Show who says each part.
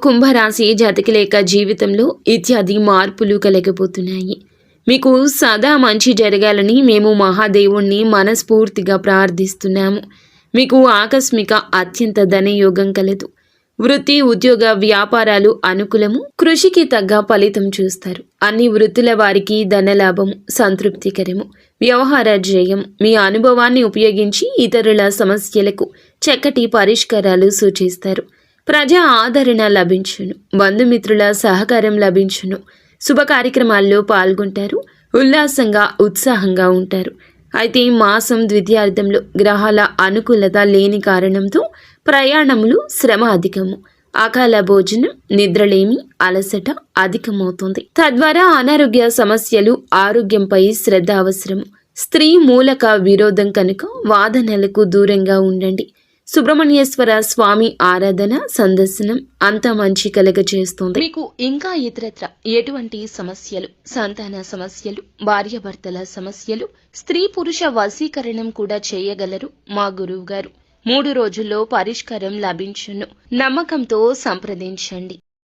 Speaker 1: కుంభరాశి జాతకి లేక జీవితంలో ఇత్యాది మార్పులు కలగబోతున్నాయి. మీకు సదా మంచి జరగాలని మేము మహాదేవుణ్ణి మనస్ఫూర్తిగా ప్రార్థిస్తున్నాము. మీకు ఆకస్మిక అత్యంత ధనయోగం కలదు. వృత్తి, ఉద్యోగ, వ్యాపారాలు అనుకూలము. కృషికి తగ్గ ఫలితం చూస్తారు. అన్ని వృత్తుల వారికి ధనలాభము, సంతృప్తికరము, వ్యవహార జయం. మీ అనుభవాన్ని ఉపయోగించి ఇతరుల సమస్యలకు చక్కటి పరిష్కారాలు సూచిస్తారు. ప్రజా ఆదరణ లభించును. బంధుమిత్రుల సహకారం లభించును. శుభ కార్యక్రమాల్లో పాల్గొంటారు. ఉల్లాసంగా, ఉత్సాహంగా ఉంటారు. అయితే మాసం ద్వితీయార్థంలో గ్రహాల అనుకూలత లేని కారణంతో ప్రయాణములు, శ్రమ అధికము. అకాల భోజనం, నిద్రలేమి, అలసట అధికమవుతుంది. తద్వారా అనారోగ్య సమస్యలు, ఆరోగ్యంపై శ్రద్ధ అవసరము. స్త్రీ మూలక విరోధం కనుక వాదనలకు దూరంగా ఉండండి. సుబ్రహ్మణ్యేశ్వర స్వామి ఆరాధన, సందర్శనం అంతా మంచి కలగజేస్తుంది. మీకు ఇంకా ఇతరత్ర ఎటువంటి సమస్యలు, సంతాన సమస్యలు, భార్యాభర్తల సమస్యలు, స్త్రీ పురుష వశీకరణం కూడా చేయగలరు మా గురువు గారు. 3 రోజుల్లో పరిష్కారం లభించును. నమ్మకంతో సంప్రదించండి.